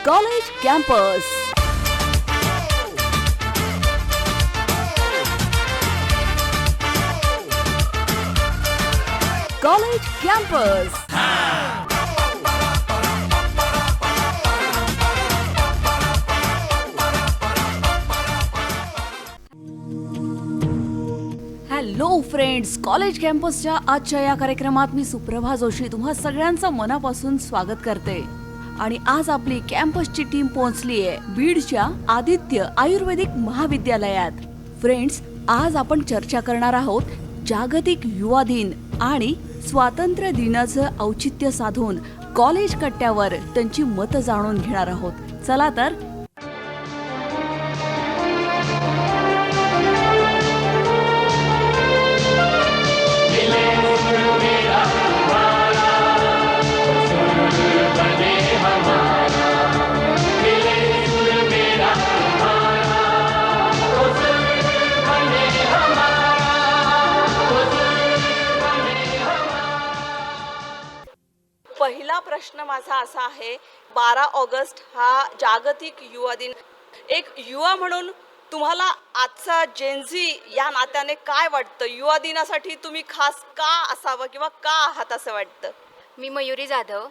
College campus. College campus. Hello friends, college कॅम्पसच्या आजच्या या कार्यक्रमात मी सुप्रभा जोशी तुम्हा सगळ्यांचं मनापासून स्वागत करते. आणि आज आपली कॅम्पसची टीम पोहोचली आहे बीडच्या आदित्य आयुर्वेदिक महाविद्यालयात. फ्रेंड्स, आज आपण चर्चा करणार आहोत जागतिक युवा दिन आणि स्वातंत्र्य दिनाचं औचित्य साधून कॉलेज कट्ट्यावर त्यांची मतं जाणून घेणार आहोत. चला तर. पहिला प्रश्न माझा असा आहे, 12 ऑगस्ट हा जागतिक युवा दिन. एक युवा म्हणून तुम्हाला आजचा जेनझी या नात्याने काय वाटतं? युवा दिनासाठी तुम्ही खास का असावं किंवा का आहात असं वाटतं? मी मयुरी जाधव.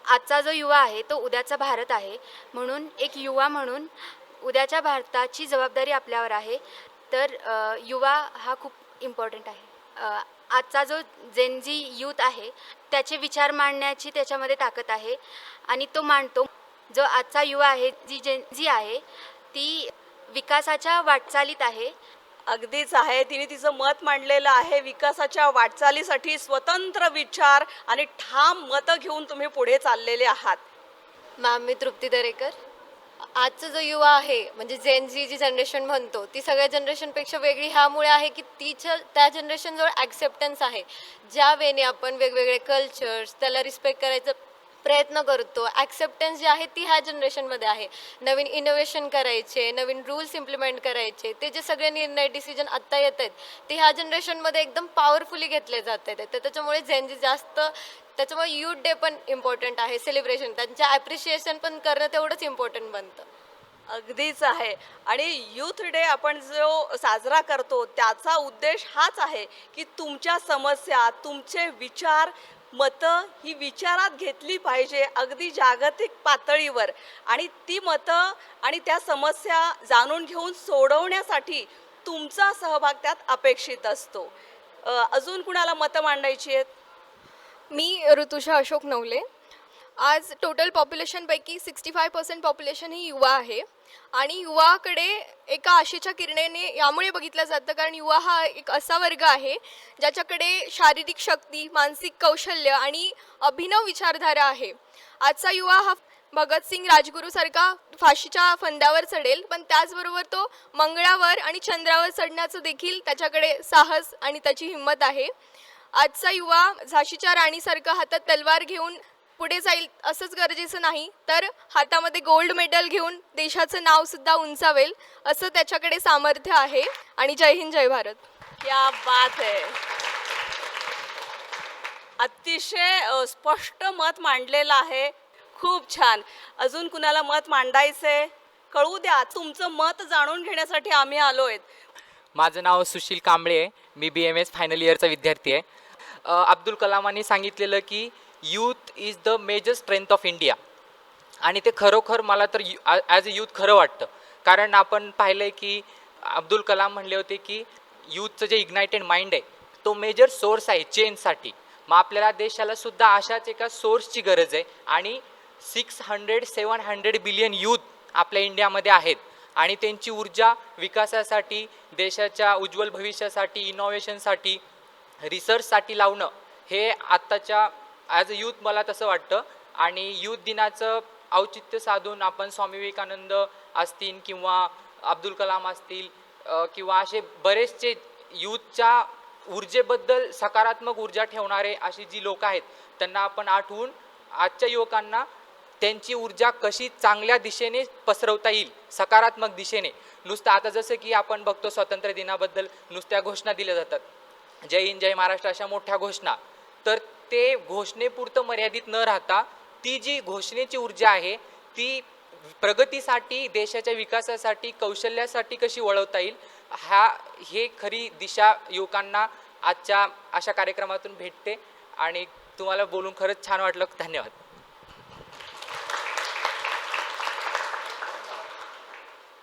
आजचा जो युवा आहे तो उद्याचा भारत आहे, म्हणून एक युवा म्हणून उद्याच्या भारताची जबाबदारी आपल्यावर आहे. तर युवा हा खूप इम्पॉर्टंट आहे. आजचा जो जेनझी यूथ आहे त्याचे विचार मांडण्याची त्याच्यामध्ये ताकद आहे आणि तो मांडतो. जो आजचा युवा आहे, जी जेनझी आहे, ती विकासाच्या वाटचालीत आहे. अगदीच आहे, तिने तिचं मत मांडलेलं आहे. विकासाच्या वाटचालीसाठी स्वतंत्र विचार आणि ठाम मतं घेऊन तुम्ही पुढे चाललेले आहात. मॅम, मी तृप्ती दरेकर. आजचा जो युवा आहे म्हणजे जेन जी जी जनरेशन म्हणतो ती सगळ्या जनरेशनपेक्षा वेगळी ह्यामुळे आहे की त्या जनरेशनजवळ ॲक्सेप्टन्स आहे. ज्या वेने आपण वेगवेगळे कल्चर्स त्याला रिस्पेक्ट करायचा प्रयत्न करतो, ॲक्सेप्टन्स जी आहे ती ह्या जनरेशनमध्ये आहे. नवीन इनोव्हेशन करायचे, नवीन रूल्स इम्प्लिमेंट करायचे, ते जे सगळे निर्णय डिसिजन आत्ता येत आहेत ते ह्या जनरेशनमध्ये एकदम पॉवरफुली घेतले जात आहेत. तर त्याच्यामुळे जेन जी जास्त, त्याच्यामुळे यूथ डे पण इम्पॉर्टंट आहे, सेलिब्रेशन त्यांच्या ॲप्रिशिएशन पण करणं तेवढंच इम्पॉर्टंट बनतं. अगदीच आहे. आणि यूथ डे आपण जो साजरा करतो त्याचा उद्देश हाच आहे की तुमच्या समस्या, तुमचे विचार, मतं ही विचारात घेतली पाहिजे अगदी जागतिक पातळीवर. आणि ती मतं आणि त्या समस्या जाणून घेऊन सोडवण्यासाठी तुमचा सहभाग त्यात अपेक्षित असतो. अजून कुणाला मतं मांडायची आहेत? मी ऋतुषा अशोक नवले. आज टोटल पॉप्युलेशनपैकी 65% पॉप्युलेशन ही युवा आहे आणि युवाकडे एका आशेच्या किरणेने यामुळे बघितलं जातं कारण युवा हा एक असा वर्ग आहे ज्याच्याकडे शारीरिक शक्ती, मानसिक कौशल्य आणि अभिनव विचारधारा आहे. आजचा युवा हा भगतसिंग, राजगुरूसारखा फाशीच्या फंद्यावर चढेल, पण त्याचबरोबर तो मंगळावर आणि चंद्रावर चढण्याचं देखील त्याच्याकडे साहस आणि त्याची हिंमत आहे. आजचा युवा झाशीच्या राणीसारखं हातात तलवार घेऊन पुढे जाईल असंच गरजेचं नाही, तर हातामध्ये गोल्ड मेडल घेऊन देशाचं नावसुद्धा उंचावेल असं त्याच्याकडे सामर्थ्य आहे. आणि जय हिंद, जय भारत. क्या बात आहे. अतिशय स्पष्ट मत मांडलेलं आहे. खूप छान. अजून कुणाला मत मांडायचंय? कळू द्या. तुमचं मत जाणून घेण्यासाठी आम्ही आलोय. माझं नाव सुशील कांबळे आहे. मी BMS फायनल इयरचा विद्यार्थी आहे. अब्दुल कलामांनी सांगितलेलं की youth is the major strength of India, आणि ते खरोखर मला तर ॲज अ यूथ खरं वाटतं. कारण आपण पाहिलं आहे की अब्दुल कलाम म्हणले होते की यूथचं जे इग्नायटेड माइंड आहे तो मेजर सोर्स आहे चेंजसाठी. मग आपल्याला देशाला सुद्धा अशाच एका सोर्सची गरज आहे. आणि 600-700 बिलियन यूथ आपल्या इंडियामध्ये आहेत आणि त्यांची ऊर्जा विकासासाठी, देशाच्या उज्ज्वल भविष्यासाठी, इनोव्हेशनसाठी, रिसर्चसाठी लावणं हे आत्ताच्या ॲज अ यूथ मला तसं वाटतं. आणि यूथ दिनाचं औचित्य साधून आपण स्वामी विवेकानंद असतील किंवा अब्दुल कलाम असतील किंवा असे बरेचसे यूथच्या ऊर्जेबद्दल सकारात्मक ऊर्जा ठेवणारे अशी जी लोक आहेत त्यांना आपण आठवून आजच्या युवकांना त्यांची ऊर्जा कशी चांगल्या दिशेने पसरवता येईल, सकारात्मक दिशेने. नुसतं आता जसं की आपण बघतो स्वातंत्र्य दिनाबद्दल नुसत्या घोषणा दिल्या जातात, जय हिंद जय महाराष्ट्र अशा मोठ्या घोषणा, तर ते घोषणेपुरतं मर्यादित न राहता ती जी घोषणेची ऊर्जा आहे ती प्रगतीसाठी, देशाच्या विकासासाठी, कौशल्यासाठी कशी वळवता येईल, हे खरी दिशा युवकांना आजच्या अशा कार्यक्रमातून भेटते. आणि तुम्हाला बोलून खरंच छान वाटलं. धन्यवाद.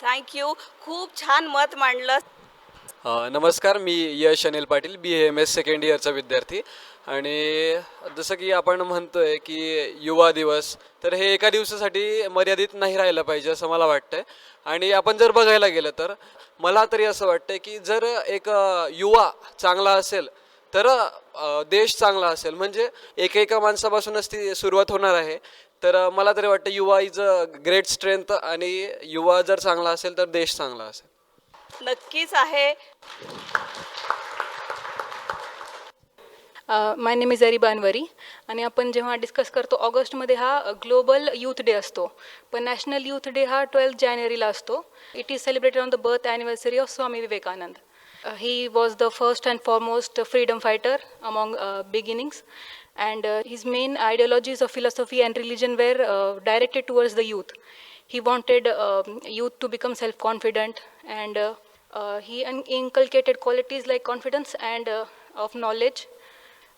थँक्यू. खूप छान मत मांडलं. नमस्कार, मी यश अनिल पाटील, BAMS सेकंड इयरचा विद्यार्थी. आणि जसं की आपण म्हणतोय की युवा दिवस, तर हे एका दिवसासाठी मर्यादित नाही राहिलं पाहिजे असं मला वाटतंय. आणि आपण जर बघायला गेलं तर मला तरी असं वाटतंय की जर एक युवा चांगला असेल तर देश चांगला असेल. म्हणजे एका माणसापासूनच ती सुरुवात होणार आहे. तर मला तरी वाटतं युवा इज अ ग्रेट स्ट्रेंथ, आणि युवा जर चांगला असेल तर देश चांगला असेल. नक्कीच आहे. माय नेम इज अरिबा अनवरी. आणि आपण जेव्हा डिस्कस करतो ऑगस्टमध्ये हा ग्लोबल यूथ डे असतो, पण नॅशनल यूथ डे हा 12 जानेवारीला असतो. It is celebrated on the birth anniversary of Swami Vivekananda. He was the first and foremost freedom fighter among beginnings, and his main ideologies of philosophy and religion were directed towards the youth. He wanted youth to become self-confident, and he inculcated qualities like confidence and of knowledge.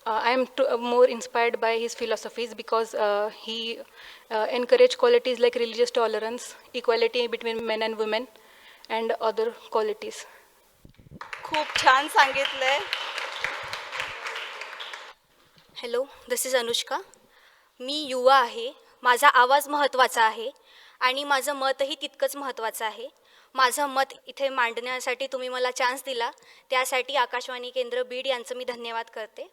I am more inspired by his philosophies because he encouraged qualities like religious tolerance, equality between men and women, and other qualities. खूप छान सांगितलंय. Hello, this is Anushka. मी युवा आहे. माझा आवाज महत्त्वाचा आहे आणि माझं मतही तितकंच महत्त्वाचं आहे. माझं मत इथे मांडण्यासाठी तुम्ही मला चान्स दिला, त्यासाठी आकाशवाणी केंद्र बीड यांचं मी धन्यवाद करते.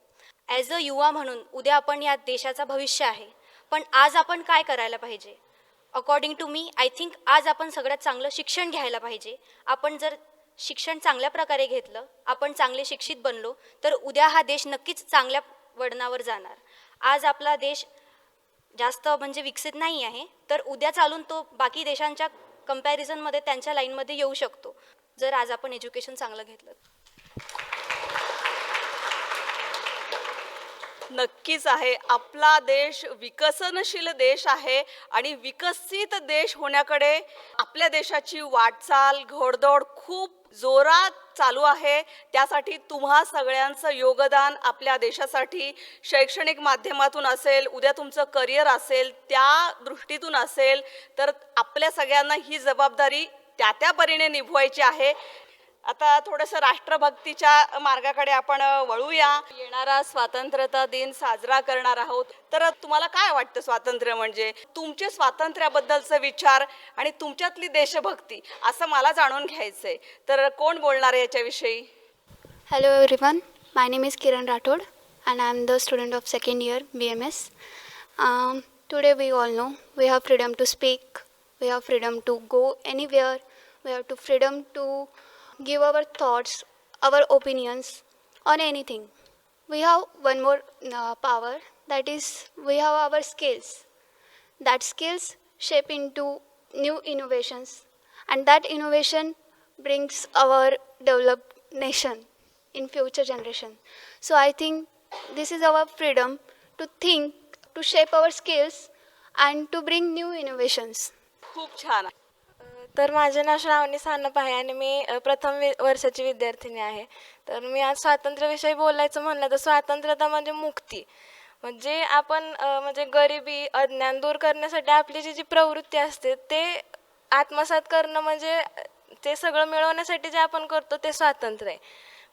ॲज अ युवा म्हणून उद्या आपण या देशाचा भविष्य आहे, पण आज आपण काय करायला पाहिजे? According to me, I think आज आपण सगळ्यात चांगलं शिक्षण घ्यायला पाहिजे. आपण जर शिक्षण चांगल्या प्रकारे घेतलं, आपण चांगले शिक्षित बनलो, तर उद्या हा देश नक्कीच चांगल्या वळणावर जाणार. आज आपला देश जास्त म्हणजे विकसित नाही आहे, तर उद्या चालून तो बाकी देशांच्या कंपॅरिझनमध्ये त्यांच्या लाईनमध्ये येऊ शकतो, जर आज आपण एज्युकेशन चांगलं घेतलं. नक्कीच आहे. आपला देश विकसनशील देश आहे आणि विकसित देश होण्याकडे आपल्या देशाची वाटचाल, घोडदौड खूप जोरात चालू आहे. त्यासाठी तुम्हा सगळ्यांचं योगदान आपल्या देशासाठी शैक्षणिक माध्यमातून असेल, उद्या तुमचं करिअर असेल, त्या दृष्टीतून असेल, तर आपल्या सगळ्यांना ही जबाबदारी त्या त्या परीने निभवायची आहे. आता थोडंसं राष्ट्रभक्तीच्या मार्गाकडे आपण वळूया. येणारा स्वातंत्र्यता दिन साजरा करणार आहोत, तर तुम्हाला काय वाटतं स्वातंत्र्य म्हणजे? तुमचे स्वातंत्र्याबद्दलचे विचार आणि तुमच्यातली देशभक्ती असं मला जाणून घ्यायचंय. तर कोण बोलणार आहे याच्याविषयी? Hello everyone, my name is Kiran Rathod and I am the student of second year BMS. Today we all know we have freedom to speak, we have freedom to go anywhere, we have to freedom to give our thoughts, our opinions on anything. We have one more power, that is we have our skills. That skills shape into new innovations, and that innovation brings our developed nation in future generation. So I think this is our freedom to think, to shape our skills and to bring new innovations. खूप छान. तर माझे नाव श्रावणी सानप आहे आणि मी प्रथम वर्षाची विद्यार्थिनी आहे. तर मी आज स्वातंत्र्याविषयी बोलायचं म्हणलं तर स्वातंत्र्यता म्हणजे मुक्ती. म्हणजे आपण म्हणजे गरिबी, अज्ञान दूर करण्यासाठी आपली जी प्रवृत्ती असते ते आत्मसात करणं, म्हणजे ते सगळं मिळवण्यासाठी जे आपण करतो ते स्वातंत्र्य आहे.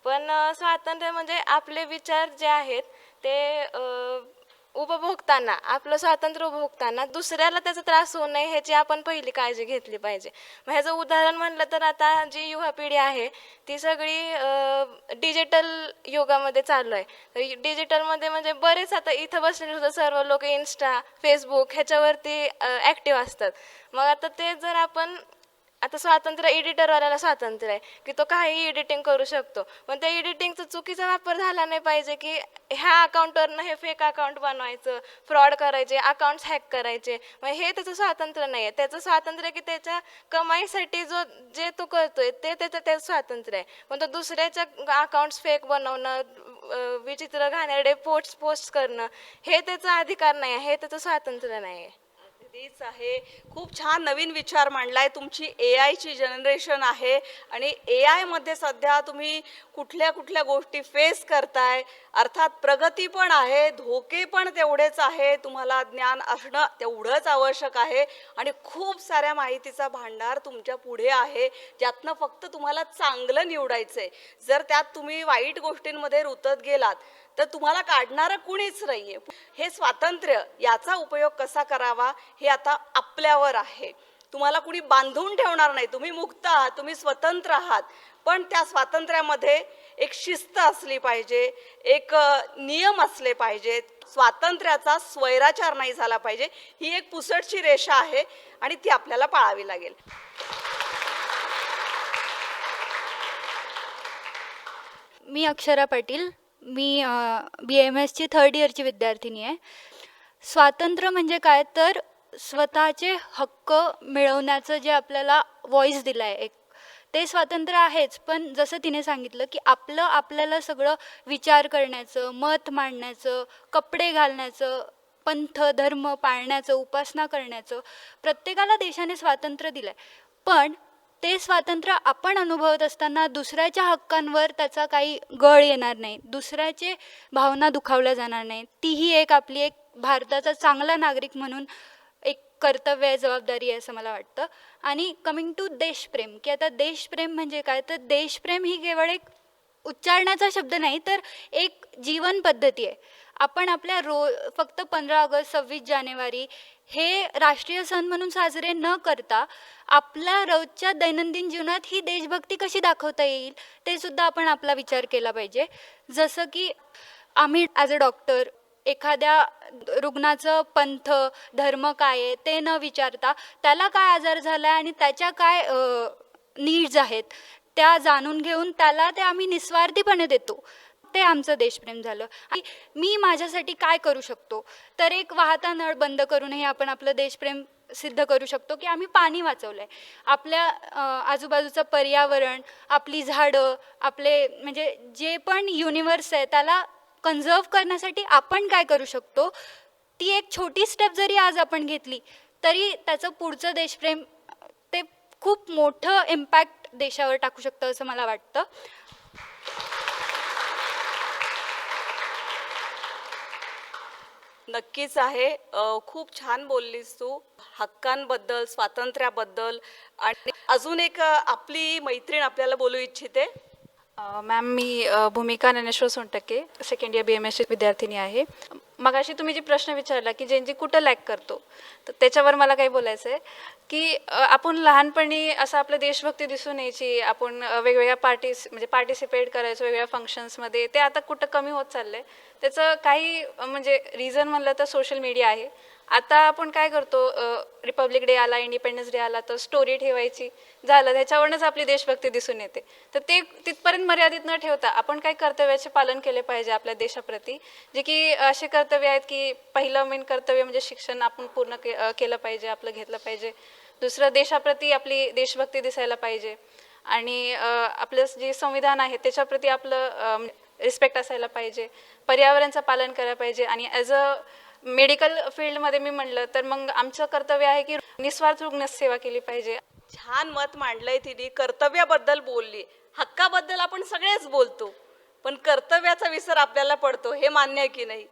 पण स्वातंत्र्य म्हणजे आपले विचार जे आहेत ते उपभोगताना, आपलं स्वातंत्र्य उपभोगताना दुसऱ्याला त्याचा त्रास होऊ नये ह्याची आपण पहिली काळजी घेतली पाहिजे. मग ह्याचं उदाहरण म्हणलं तर आता जी युवा पिढी आहे ती सगळी डिजिटल युगामध्ये चालू आहे. तर डिजिटलमध्ये म्हणजे बरेच आता इथं बसलेले सुद्धा सर्व लोक इन्स्टा, फेसबुक ह्याच्यावरती ॲक्टिव्ह असतात. मग आता ते जर आपण आता स्वातंत्र्य एडिटरवाल्याला स्वातंत्र्य आहे की तो काही एडिटिंग करू शकतो, पण त्या एडिटिंगचा चुकीचा वापर झाला नाही पाहिजे की ह्या अकाउंटवरनं हे फेक अकाउंट बनवायचं, फ्रॉड करायचे, अकाउंट्स हॅक करायचे. मग हे त्याचं स्वातंत्र्य नाही आहे. त्याचं स्वातंत्र्य की त्याच्या कमाईसाठी जे तो करतोय ते त्याचं स्वातंत्र्य आहे. पण तो दुसऱ्याच्या अकाउंट्स फेक बनवणं, विचित्र घाणेरडे पोस्ट करणं हे त्याचा अधिकार नाही आहे, हे त्याचं स्वातंत्र्य नाही आहे. अगदीच आहे. खूप छान नवीन विचार मांडलाय. तुमची AI ची जनरेशन आहे आणि AI मध्ये सध्या तुम्ही कुठल्या कुठल्या गोष्टी फेस करताय. अर्थात प्रगती पण आहे, धोके पण तेवढेच आहे. तुम्हाला ज्ञान असणं तेवढंच आवश्यक आहे आणि खूप साऱ्या माहितीचा भांडार तुमच्या पुढे आहे, ज्यातनं फक्त तुम्हाला चांगलं निवडायचंय. जर त्यात तुम्ही वाईट गोष्टींमध्ये रुतत गेलात तर तुम्हाला काढणारं कुणीच नाहीये. हे स्वातंत्र्य याचा उपयोग कसा करावा हे आता आपल्यावर आहे. तुम्हाला कुणी बांधून ठेवणार नाही. तुम्ही मुक्त आहात, तुम्ही स्वतंत्र आहात. पण त्या स्वातंत्र्यामध्ये एक शिस्त असली पाहिजे, एक नियम असले पाहिजेत. स्वातंत्र्याचा स्वैराचार नाही झाला पाहिजे. ही एक पुसटची रेषा आहे आणि ती आपल्याला पाळावी लागेल. मी अक्षरा पाटील. मी BMSची 3rd इयरची विद्यार्थिनी आहे. स्वातंत्र्य म्हणजे काय तर स्वतःचे हक्क मिळवण्याचं जे आपल्याला व्हॉइस दिलं आहे एक, ते स्वातंत्र्य आहेच. पण जसं तिने सांगितलं की आपल्याला सगळं विचार करण्याचं, मत मांडण्याचं, कपडे घालण्याचं, पंथ धर्म पाळण्याचं, उपासना करण्याचं प्रत्येकाला देशाने स्वातंत्र्य दिलं आहे. पण ते स्वातंत्र्य आपण अनुभवत असताना दुसऱ्याच्या हक्कांवर त्याचा काही गळ येणार नाही, दुसऱ्याचे भावना दुखावल्या जाणार नाही. तीही एक आपली एक भारताचा चांगला नागरिक म्हणून एक कर्तव्य आहे, जबाबदारी आहे असं मला वाटतं. आणि कमिंग टू देशप्रेम, की आता देशप्रेम म्हणजे काय तर देशप्रेम ही केवळ एक उच्चारण्याचा शब्द नाही तर एक जीवन पद्धती आहे. आपण आपल्या फक्त 15 ऑगस्ट 26 जानेवारी हे राष्ट्रीय सण म्हणून साजरे न करता आपल्या रोजच्या दैनंदिन जीवनात ही देशभक्ती कशी दाखवता येईल ते सुद्धा आपण आपला विचार केला पाहिजे. जसं की आम्ही ॲज अ डॉक्टर एखाद्या रुग्णाचं पंथ धर्म काय आहे ते न विचारता त्याला काय आजार झाला आहे आणि त्याच्या काय नीड्स आहेत त्या जाणून घेऊन त्याला ते आम्ही निस्वार्थीपणे देतो, ते आमचं देशप्रेम झालं. आणि मी माझ्यासाठी काय करू शकतो तर एक वाहता नळ बंद करूनही आपण आपलं देशप्रेम सिद्ध करू शकतो की आम्ही पाणी वाचवलं आहे. आपल्या आजूबाजूचं पर्यावरण, आपली झाडं, आपले म्हणजे जे पण युनिवर्स आहे त्याला कन्झर्व करण्यासाठी आपण काय करू शकतो, ती एक छोटी स्टेप जरी आज आपण घेतली तरी त्याचं पुढचं देशप्रेम ते खूप मोठं इम्पॅक्ट देशावर टाकू शकतं असं मला वाटतं. नक्कीच आहे. खूप छान बोललीस तू हक्कांबद्दल, स्वातंत्र्याबद्दल. आणि अजून एक आपली मैत्रीण आपल्याला बोलू इच्छिते. मॅम, मी भूमिका ज्ञानेश्वर सोनटक्के 2nd इयर BMSची विद्यार्थिनी आहे. मगाशी तुम्ही जी प्रश्न विचारला की जेनजी कुठं लॅक करतो, तर त्याच्यावर मला काही बोलायचं आहे की आपण लहानपणी असं आपलं देशभक्ती दिसून यायची, आपण वेगवेगळ्या पार्टिसिपेट करायचो वेगवेगळ्या फंक्शन्समध्ये, ते आता कुठं कमी होत चाललं आहे. त्याचं काही म्हणजे रिझन म्हणलं तर सोशल मीडिया आहे. आता आपण काय करतो, रिपब्लिक डे आला, इंडिपेंडन्स डे आला तर स्टोरी ठेवायची, झालं, त्याच्यावरूनच आपली देशभक्ती दिसून येते. तर ते तिथपर्यंत मर्यादित न ठेवता आपण काय कर्तव्याचे पालन केले पाहिजे आपल्या देशाप्रती, जे की असे कर्तव्य आहेत की पहिलं मेन कर्तव्य म्हणजे शिक्षण आपण पूर्ण केलं पाहिजे, आपलं घेतलं पाहिजे. दुसरं, देशाप्रती आपली देशभक्ती दिसायला पाहिजे. आणि आपलं जे संविधान आहे त्याच्याप्रती आपलं रिस्पेक्ट असायला पाहिजे. पर्यावरणाचं पालन करायला पाहिजे. आणि ॲज अ मेडिकल फील्डमध्ये मी म्हणलं तर मग आमचं कर्तव्य आहे की निस्वार्थ रुग्ण सेवा केली पाहिजे. छान मत मांडलंय तिने. कर्तव्याबद्दल बोलली, हक्काबद्दल आपण सगळेच बोलतो, पण कर्तव्याचा विसर आपल्याला पडतो, हे मान्य आहे की नाही?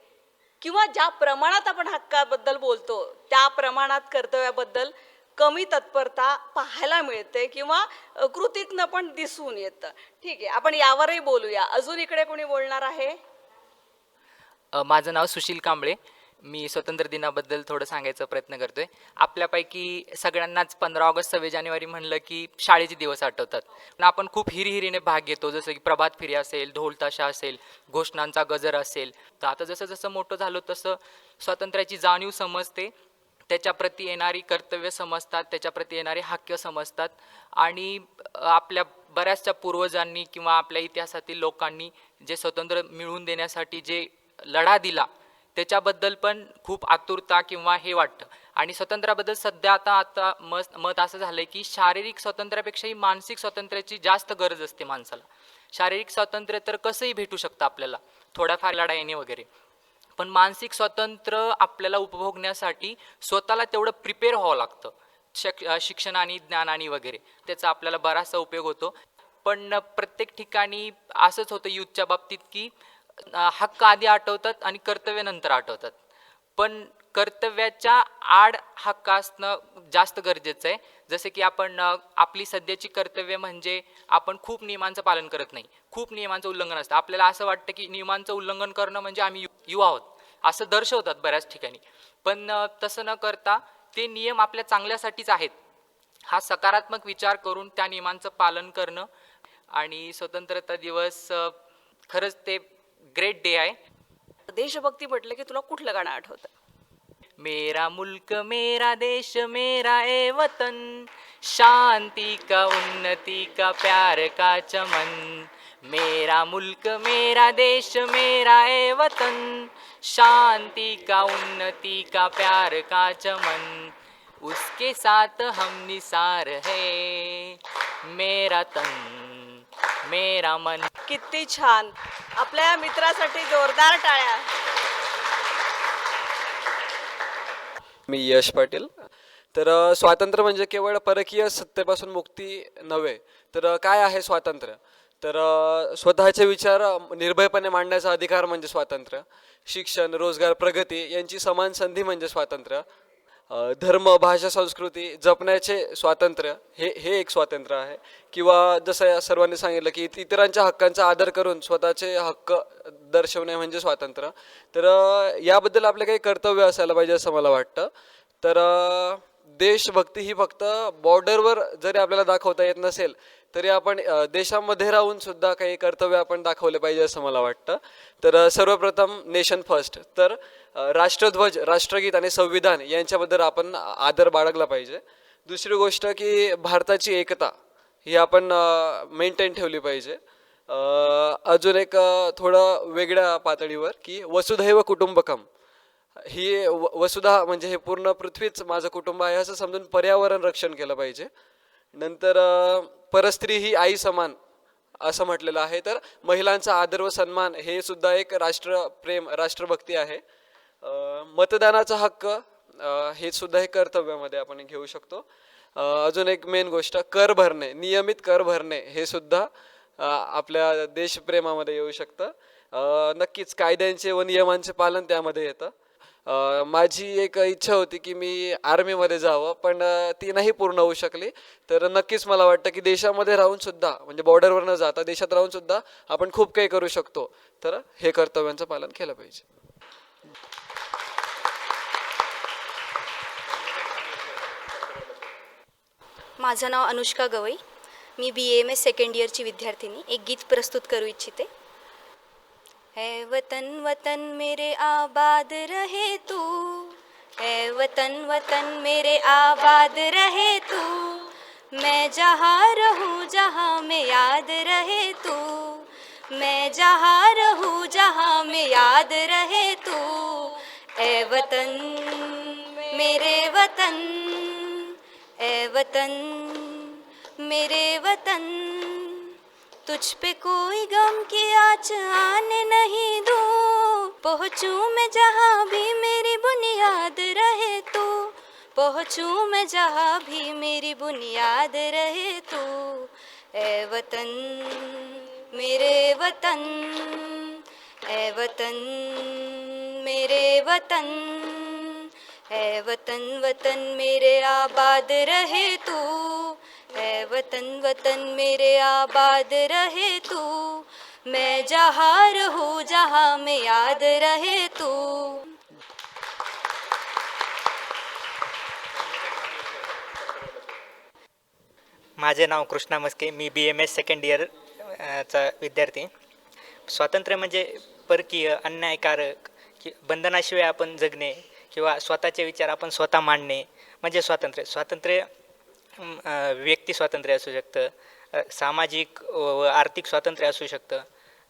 किंवा ज्या प्रमाणात आपण हक्काबद्दल बोलतो त्या प्रमाणात कर्तव्याबद्दल कमी तत्परता पाहायला मिळते किंवा कृतीतनं पण दिसून येतं. ठीक आहे, आपण यावरही बोलूया. अजून इकडे कोणी बोलणार आहे? माझं नाव सुशील कांबळे. मी स्वातंत्र्य दिनाबद्दल थोडं सांगायचा प्रयत्न करतोय. आपल्यापैकी सगळ्यांनाच 15 ऑगस्ट 26 जानेवारी म्हणलं की शाळेचे दिवस आठवतात. पण आपण खूप हिरिहिरीने भाग घेतो, जसं की प्रभात फेरी असेल, ढोल ताशा असेल, घोषणांचा गजर असेल. तर आता जसं जसं मोठं झालो तसं स्वातंत्र्याची जाणीव समजते, त्याच्याप्रती येणारी कर्तव्य समजतात, त्याच्याप्रती येणारे हक्क समजतात. आणि आपल्या बऱ्याचशा पूर्वजांनी किंवा आपल्या इतिहासातील लोकांनी जे स्वातंत्र्य मिळवून देण्यासाठी जे लढा दिला त्याच्याबद्दल पण खूप आतुरता किंवा हे वाटतं. आणि स्वातंत्र्याबद्दल सध्या आता मत असं झालं आहे की शारीरिक स्वातंत्र्यापेक्षाही मानसिक स्वातंत्र्याची जास्त गरज असते माणसाला. शारीरिक स्वातंत्र्य तर कसंही भेटू शकतं आपल्याला, थोड्याफार लढाईने वगैरे, पण मानसिक स्वातंत्र्य आपल्याला उपभोगण्यासाठी स्वतःला तेवढं प्रिपेअर व्हावं लागतं, शिक्षणाने, ज्ञानाने वगैरे. त्याचा आपल्याला बराचसा उपयोग होतो. पण प्रत्येक ठिकाणी असंच होतं यूथच्या बाबतीत की हक्क आधी आठवतात आणि कर्तव्य नंतर आठवतात. पण कर्तव्याच्या आड हक्क असणं जास्त गरजेचं आहे. जसे की आपण आपली सध्याची कर्तव्य म्हणजे आपण खूप नियमांचं पालन करत नाही, खूप नियमांचं उल्लंघन असतं. आपल्याला असं वाटतं की नियमांचं उल्लंघन करणं म्हणजे आम्ही युवा आहोत असं दर्शवतात बऱ्याच ठिकाणी. पण तसं न करता ते नियम आपल्या चांगल्यासाठीच आहेत हा सकारात्मक विचार करून त्या नियमांचं पालन करणं. आणि स्वतंत्रता दिवस खरंच ते ग्रेट डे आहे. देशभक्ती म्हटलं की तुला कुठलं गाणं आठवतं? मेरा मुल्क मेरा देश मेरा ए वतन, शांति का उन्नति का प्यार का चमन. मेरा मुल्क मेरा देश मेरा ए वतन, शांति का उन्नति का प्यार का चमन. उसके साथ हम निसार है, मेरा तन मेरा मन. किती छान. आपल्या या मित्रासाठी जोरदार टाळ्या. मी यश पाटील. तर स्वातंत्र्य म्हणजे केवळ परकीय सत्तेपासून मुक्ती नव्हे, तर काय आहे स्वातंत्र्य? तर स्वतःचे विचार निर्भयपणे मांडण्याचा अधिकार म्हणजे स्वातंत्र्य. शिक्षण, रोजगार, प्रगती यांची समान संधी म्हणजे स्वातंत्र्य. धर्म, भाषा, संस्कृती जपण्याचे स्वातंत्र्य हे एक स्वातंत्र्य आहे. किंवा जसं या सर्वांनी सांगितलं की इतरांच्या हक्कांचा आदर करून स्वतःचे हक्क दर्शवणे म्हणजे स्वातंत्र्य. तर याबद्दल आपले काही कर्तव्य असायला पाहिजे असं मला वाटतं. तर देशभक्ती ही फक्त बॉर्डरवर जरी आपल्याला दाखवता येत नसेल तरी आपण देशामध्ये राहून सुद्धा काही कर्तव्य आपण दाखवले पाहिजे असं मला वाटतं. तर सर्वप्रथम नेशन फर्स्ट. तर राष्ट्रध्वज, राष्ट्रगीत आणि संविधान यांच्याबद्दल आपण आदर बाळगला पाहिजे. दुसरी गोष्ट की भारताची एकता ही आपण मेंटेन ठेवली पाहिजे. अजून एक थोडं वेगळ्या पातळीवर की वसुधैव कुटुंबकम ही वसुधा म्हणजे हे पूर्ण पृथ्वीच माझं कुटुंब आहे असं समजून पर्यावरण रक्षण केलं पाहिजे. नंतर परस्त्री ही आई समान असं म्हटलेलं आहे. तर महिलांचा आदर व सन्मान हे सुद्धा एक राष्ट्रप्रेम, राष्ट्रभक्ती आहे. मतदानाचा हक्क हे सुद्धा हे कर्तव्यामध्ये आपण घेऊ शकतो. अजून एक मेन गोष्ट कर भरणे, नियमित कर भरणे हे सुद्धा आपल्या देशप्रेमामध्ये येऊ शकतं. नक्कीच कायद्यांचे व नियमांचे पालन त्यामध्ये येतं. माझी एक इच्छा होती की मी आर्मीमध्ये जावं, पण ती नाही पूर्ण होऊ शकली. तर नक्कीच मला वाटतं की देशामध्ये राहून सुद्धा म्हणजे बॉर्डरवर न जाता देशात राहून सुद्धा आपण खूप काही करू शकतो. तर हे कर्तव्यांचं पालन केलं पाहिजे. माझं नाव अनुष्का गवई. मी BAMS सेकंड इयरची विद्यार्थिनी. एक गीत प्रस्तुत करू इच्छिते. है वतन वतन मेरे आबाद रहे तू, है वतन वतन मेरे आबाद रहे तू, मैं जहाँ रहूँ जहाँ में याद रहे तू, मैं जहाँ रहूँ जहाँ में याद रहे तू. ए वतन मेरे वतन, ए वतन मेरे वतन, तुझ पे कोई गम की आँच आने नहीं दूँ. पहुँचूँ मैं जहाँ भी मेरी बुनियाद रहे तू, पहुँचूँ मैं जहाँ भी मेरी बुनियाद रहे तू. ए वतन मेरे वतन, ए वतन मेरे वतन, ए वतन वतन मेरे आबाद रहे तू, ए वतन वतन मेरे आबाद रहे तू, मैं जहाँ रहूँ जहाँ में याद रहे तू. माझे नाव कृष्णा मस्के. मी BAMS सेकंड इयर चा विद्यार्थी. स्वातंत्र्य म्हणजे परकीय, अन्यायकारक बंधनाशिवाय आपण जगणे किंवा स्वतःचे विचार आपण स्वतः मांडणे म्हणजे स्वातंत्र्य. स्वातंत्र्य व्यक्ती स्वातंत्र्य असू शकतं, सामाजिक व आर्थिक स्वातंत्र्य असू शकतं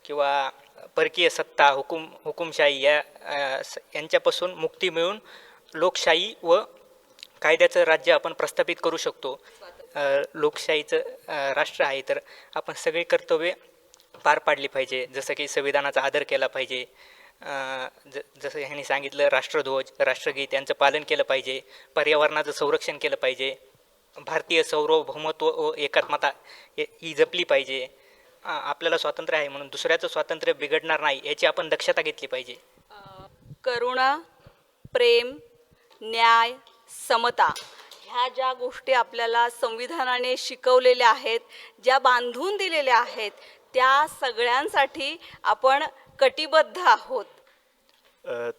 किंवा परकीय सत्ता, हुकुमशाही यांच्यापासून मुक्ती मिळून लोकशाही व कायद्याचं राज्य आपण प्रस्थापित करू शकतो. लोकशाहीचं राष्ट्र आहे तर आपण सगळी कर्तव्ये पार पाडली पाहिजे. जसं की संविधानाचा आदर केला पाहिजे, जसं ह्यांनी सांगितलं राष्ट्रध्वज राष्ट्रगीत यांचं पालन केलं पाहिजे, पर्यावरणाचं संरक्षण केलं पाहिजे, भारतीय सार्वभौमत्व व एकात्मता ही जपली पाहिजे. आपल्याला स्वातंत्र्य आहे म्हणून दुसऱ्याचं स्वातंत्र्य बिघडणार नाही याची आपण दक्षता घेतली पाहिजे. करुणा, प्रेम, न्याय, समता ह्या ज्या गोष्टी आपल्याला संविधानाने शिकवलेल्या आहेत, ज्या बांधून दिलेल्या आहेत, त्या सगळ्यांसाठी आपण कटिबद्ध आहोत.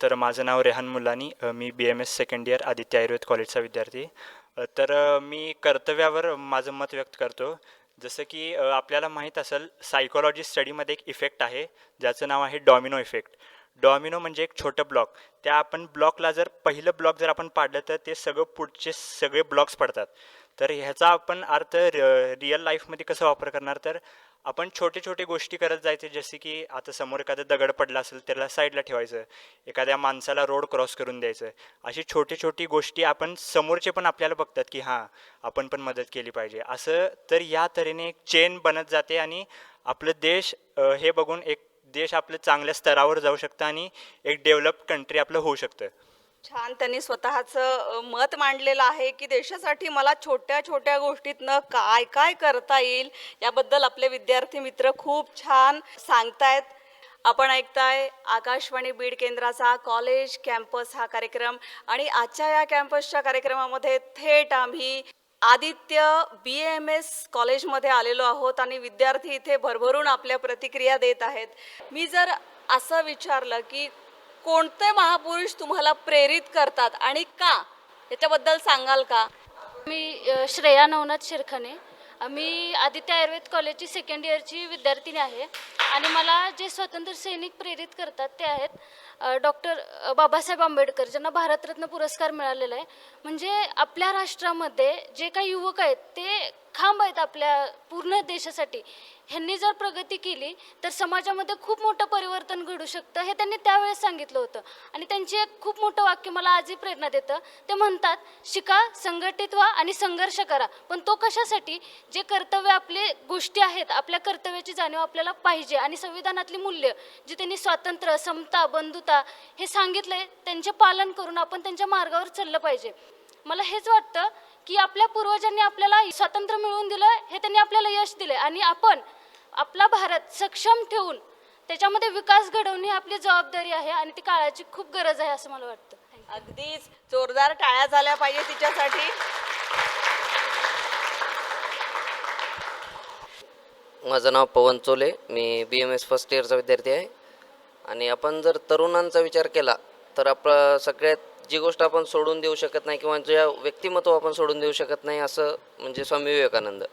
तर माझं नाव रेहान मुलानी, मी BMS second year Aditya Ayurveda कॉलेजचा विद्यार्थी. तर मी कर्तव्यावर माझं मत व्यक्त करतो. जसं की आपल्याला माहीत असेल सायकोलॉजी स्टडीमध्ये एक इफेक्ट आहे ज्याचं नाव आहे डॉमिनो इफेक्ट. डॉमिनो म्हणजे एक छोटं ब्लॉक, त्या आपण ब्लॉकला जर पहिलं ब्लॉक जर आपण पाडलं तर ते सगळं पुढचे सगळे ब्लॉक्स पडतात. तर ह्याचा आपण अर्थ रिअल लाईफमध्ये कसं वापर करणार, तर आपण छोटे छोटे गोष्टी करत जायचे. जसे की आता समोर एखादा दगड पडला असेल त्याला साईडला ठेवायचं, एखाद्या माणसाला रोड क्रॉस करून द्यायचं. अशी छोटी छोटी गोष्टी आपण समोरचे पण आपल्याला बघतात की हां आपण पण मदत केली पाहिजे असं. तर या तऱ्हेने एक चेन बनत जाते आणि आपलं देश हे बघून एक देश आपलं चांगल्या स्तरावर जाऊ शकतं आणि एक डेव्हलप कंट्री आपलं होऊ शकतं. छान त्यांनी स्वतःचं मत मांडलेलं आहे की देशासाठी मला छोट्या छोट्या गोष्टीतनं काय काय करता येईल याबद्दल आपले विद्यार्थी मित्र खूप छान सांगतायत. आपण ऐकताय आकाशवाणी बीड केंद्राचा कॉलेज कॅम्पस हा कार्यक्रम आणि आजच्या या कॅम्पसच्या कार्यक्रमामध्ये थेट आम्ही आदित्य BMS कॉलेजमध्ये आलेलो आहोत आणि विद्यार्थी इथे भरभरून आपल्या प्रतिक्रिया देत आहेत. मी जर असं विचारलं की कोणते महापुरुष तुम्हाला प्रेरित करतात आणि का, याच्याबद्दल सांगाल का? मी श्रेया नवनाथ शिरखने, मी आदित्य आयुर्वेद कॉलेजची सेकंड इयरची विद्यार्थिनी आहे आणि मला जे स्वातंत्र्य सैनिक प्रेरित करतात ते आहेत डॉक्टर बाबासाहेब आंबेडकर, ज्यांना भारतरत्न पुरस्कार मिळालेला आहे. म्हणजे आपल्या राष्ट्रामध्ये जे काही युवक आहेत ते खांब आहेत आपल्या पूर्ण देशासाठी. ह्यांनी जर प्रगती केली तर समाजामध्ये खूप मोठं परिवर्तन घडू शकतं, हे त्यांनी त्यावेळेस सांगितलं होतं. आणि त्यांची एक खूप मोठं वाक्य मला आजही प्रेरणा देतं. ते म्हणतात, शिका, संघटित व्हा आणि संघर्ष करा. पण तो कशासाठी? जे कर्तव्य आपले गोष्टी आहेत, आपल्या कर्तव्याची जाणीव आपल्याला पाहिजे आणि संविधानातली मूल्य जी त्यांनी स्वातंत्र्य, समता, बंधुता हे सांगितलंय त्यांचे पालन करून आपण त्यांच्या मार्गावर चाललं पाहिजे. मला हेच वाटतं की आपल्या पूर्वजांनी आपल्याला स्वातंत्र्य मिळवून दिलं, हे त्यांनी आपल्याला यश दिले आणि आपण आपला भारत सक्षम ठेवून त्याच्यामध्ये विकास घडवणे ही आपली जबाबदारी आहे आणि ती काळाची खूप गरज आहे असं मला वाटतं. अगदीच जोरदार टाळ्या झाल्या पाहिजे तिच्यासाठी. माझं नाव पवन चोले, मी BMS फर्स्ट इयरचा विद्यार्थी आहे. आणि आपण जर तरुणांचा विचार केला तर आपलं सगळ्यात जी गोष्ट आपण सोडून देऊ शकत नाही किंवा ज्या व्यक्तिमत्व आपण सोडून देऊ शकत नाही असं म्हणजे स्वामी विवेकानंद,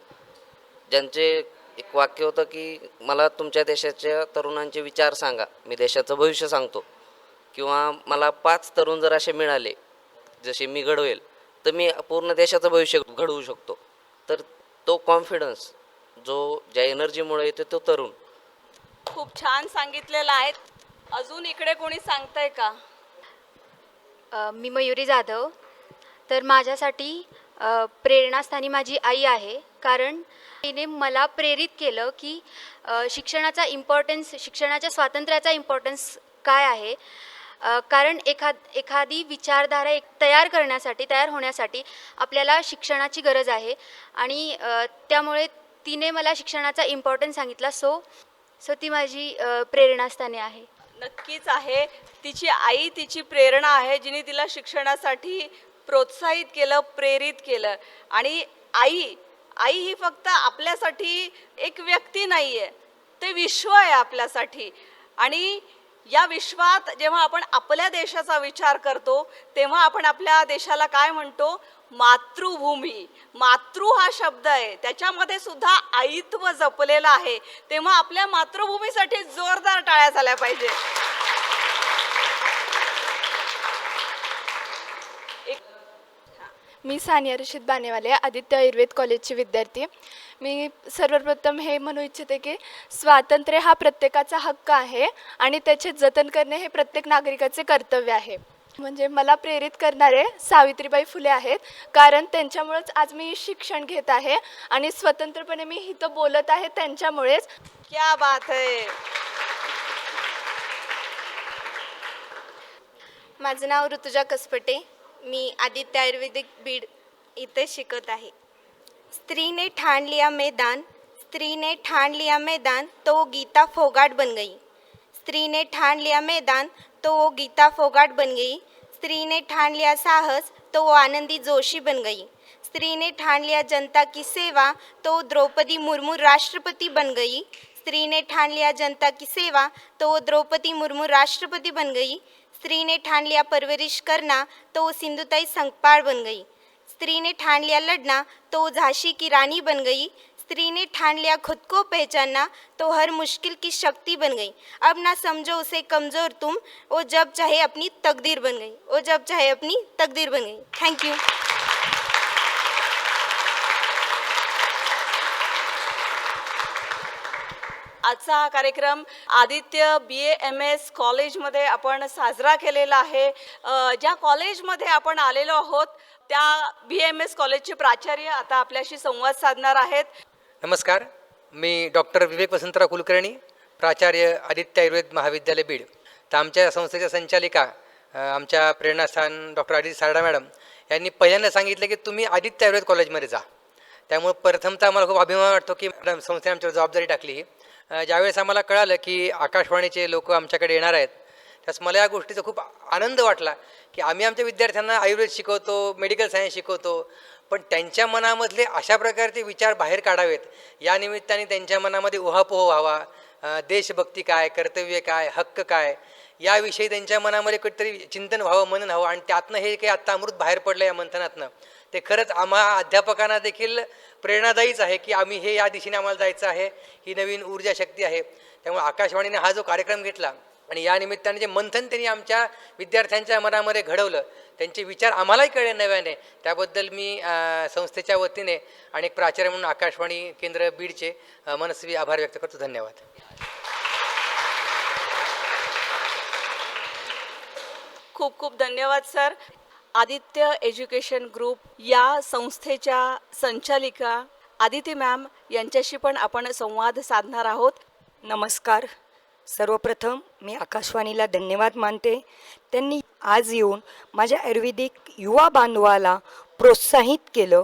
ज्यांचे एक वाक्य होतं की मला तुमच्या देशाच्या तरुणांचे विचार सांगा, मी देशाचं भविष्य सांगतो. किंवा मला 5 तरुण जर असे मिळाले जसे मी घडवेल तर मी पूर्ण देशाचं भविष्य घडवू शकतो. तर तो कॉन्फिडन्स जो ज्या एनर्जीमुळे येतो तो तरुण. खूप छान सांगितलेलं आहे. अजून इकडे कोणी सांगताय का? मी मयुरी जाधव. तर माझ्यासाठी प्रेरणास्थानी माझी आई आहे, कारण तिने मला प्रेरित केलं की शिक्षणाचा इम्पॉर्टन्स, शिक्षणाच्या स्वातंत्र्याचा इम्पॉर्टन्स काय आहे. कारण एखादी विचारधारा तयार होण्यासाठी आपल्याला शिक्षणाची गरज आहे आणि त्यामुळे तिने मला शिक्षणाचा इम्पॉर्टन्स सांगितला. सो ती माझी प्रेरणास्थानी आहे. नक्कीच आहे. तिची आई तिची प्रेरणा आहे, जिने तिला शिक्षणासाठी प्रोत्साहित केलं, प्रेरित केलं. आणि आई ही फक्त आपल्यासाठी एक व्यक्ती नाही आहे, ते विश्व आहे आपल्यासाठी. आणि या विश्वात जेव्हा आपण आपल्या देशाचा विचार करतो तेव्हा आपण आपल्या देशाला काय म्हणतो? मातृभूमी. मातृ हा शब्द आहे, त्याच्यामध्ये सुद्धा आईत्व जपलेलं आहे. तेव्हा आपल्या मातृभूमीसाठी जोरदार टाळ्या झाल्या पाहिजे. मी सानिया रशीद बानेवाले, आदित्य आयुर्वेद कॉलेजची विद्यार्थी. मी सर्वप्रथम हे म्हणू इच्छिते की स्वातंत्र्य हा प्रत्येकाचा हक्क आहे आणि त्याचे जतन करणे हे प्रत्येक नागरिकाचे कर्तव्य आहे. म्हणजे मला प्रेरित करणारे सावित्रीबाई फुले आहेत, कारण त्यांच्यामुळेच आज मी शिक्षण घेत आहे आणि स्वतंत्रपणे मी इथं बोलत आहे त्यांच्यामुळेच. क्या बात है. माझं नाव ऋतुजा कसपटे. मी आदित्य आयुर्वेदिक बीड इथे शिकत आहे. स्त्रीने ठान लिया मैदान, स्त्रीने ठान लिया मैदान, तो वो गीता फोगाट बन गई. स्त्रीने ठान लिया मैदान, तो वो गीता फोगाट बन गई. स्त्रीने ठान लिया साहस, तो वो आनंदी जोशी बन गई. स्त्रीने ठान लिया जनता की सेवा, तो वो द्रौपदी मुर्मू राष्ट्रपति बन गई. स्त्रीने ठान लिया जनता की सेवा, तो वो द्रौपदी मुर्मू राष्ट्रपति बन गई. स्त्री ने ठान लिया परवरिश करना, तो वो सिंधुताई संकपाळ बन गई. स्त्री ने ठान लिया लड़ना, तो वो झांसी की रानी बन गई. स्त्री ने ठान लिया खुद को पहचानना, तो हर मुश्किल की शक्ति बन गई. अब ना समझो उसे कमज़ोर तुम, वो जब चाहे अपनी तकदीर बन गई. वो जब चाहे अपनी तकदीर बन गई. Thank you. आजचा हा कार्यक्रम आदित्य BAMS कॉलेजमध्ये आपण साजरा केलेला आहे. ज्या कॉलेजमध्ये आपण आलेलो आहोत त्या BAMS कॉलेजचे प्राचार्य आता आपल्याशी संवाद साधणार आहेत. नमस्कार, मी डॉक्टर विवेक वसंतराव कुलकर्णी, प्राचार्य आदित्य आयुर्वेद महाविद्यालय बीड. तर आमच्या संस्थेच्या संचालिका आमच्या प्रेरणास्थान डॉक्टर आदिती सारडा मॅडम यांनी पहिल्यांदा सांगितलं की तुम्ही आदित्य आयुर्वेद कॉलेजमध्ये जा. त्यामुळे प्रथमतः आम्हाला खूप अभिमान वाटतो की मॅडम संस्थेने आमच्यावर जबाबदारी टाकली ही. ज्यावेळेस आम्हाला कळालं की आकाशवाणीचे लोक आमच्याकडे येणार आहेत त्यास मला या गोष्टीचा खूप आनंद वाटला की आम्ही आमच्या विद्यार्थ्यांना आयुर्वेद शिकवतो, मेडिकल सायन्स शिकवतो, पण त्यांच्या मनामधले अशा प्रकारचे विचार बाहेर काढावेत. या निमित्ताने त्यांच्या मनामध्ये उहापोह व्हावा, देशभक्ती काय, कर्तव्य काय, हक्क काय याविषयी त्यांच्या मनामध्ये कुठेतरी चिंतन व्हावं, मनन व्हावं. आणि त्यातनं हे काही आत्ता अमृत बाहेर पडलं या मंथनातनं, ते खरंच आम्हा अध्यापकांना देखील प्रेरणादायीच आहे की आम्ही हे या दिशेने आम्हाला जायचं आहे. ही नवीन ऊर्जा शक्ती आहे. त्यामुळे आकाशवाणीने हा जो कार्यक्रम घेतला आणि या निमित्ताने जे मंथन त्यांनी आमच्या विद्यार्थ्यांच्या मनामध्ये घडवलं, त्यांचे विचार आम्हालाही कळले नव्याने, त्याबद्दल मी संस्थेच्या वतीने आणि एक प्राचार्य म्हणून आकाशवाणी केंद्र बीडचे मनस्वी आभार व्यक्त करतो. धन्यवाद. खूप खूप धन्यवाद सर. आदित्य एज्युकेशन ग्रुप या संस्थेच्या संचालिका आदिती मॅम यांच्याशी पण आपण संवाद साधणार आहोत. नमस्कार. सर्वप्रथम मी आकाशवाणीला धन्यवाद मानते. त्यांनी आज येऊन माझ्या आयुर्वेदिक युवा बांधवाला प्रोत्साहित केलं,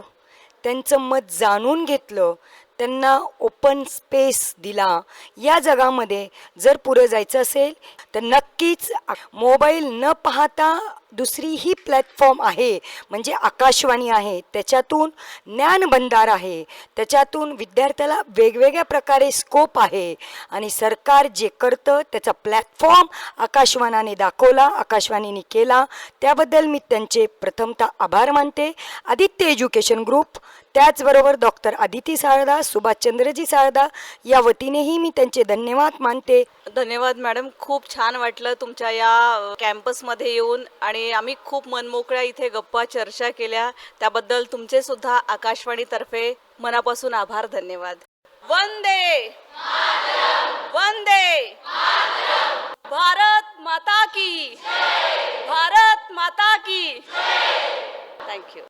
त्यांचं मत जाणून घेतलं, त्यांना ओपन स्पेस दिला. या जगामध्ये जर पुढं जायचं असेल तर नक्कीच मोबाईल न पाहता दुसरी ही प्लॅटफॉर्म आहे म्हणजे आकाशवाणी आहे. त्याच्यातून ज्ञानभंडार आहे, त्याच्यातून विद्यार्थ्याला वेगवेगळ्या प्रकारे स्कोप आहे आणि सरकार जे करतं त्याचा प्लॅटफॉर्म आकाशवाणीने दाखवला, आकाशवाणीने केला. त्याबद्दल मी त्यांचे प्रथमतः आभार मानते. आदित्य एज्युकेशन ग्रुप, त्याचबरोबर डॉक्टर आदिती सारडा, सुभाषचंद्रजी सारडा या वतीनेही मी त्यांचे धन्यवाद मानते. धन्यवाद मॅडम. खूप छान वाटलं तुमच्या या कॅम्पसमध्ये येऊन आणि आम्ही खूप मनमोकळ्या इथे गप्पा चर्चा केल्या. त्याबद्दल तुमचे सुद्धा आकाशवाणीतर्फे मनापासून आभार. धन्यवाद. वंदे वंदे भारत माता की, भारत माता की. थँक्यू.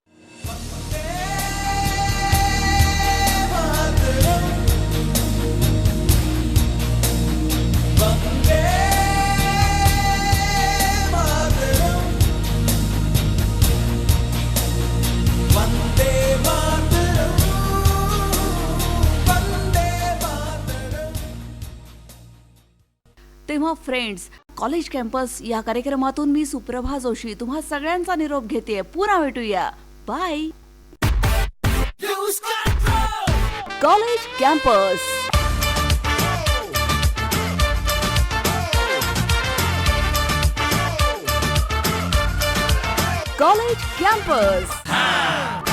तेव्हा फ्रेंड्स, कॉलेज कॅम्पस या कार्यक्रमातून मी सुप्रभा जोशी तुम्हा सगळ्यांचा निरोप घेते. पुन्हा भेटूया. Bye. College campus. College campus.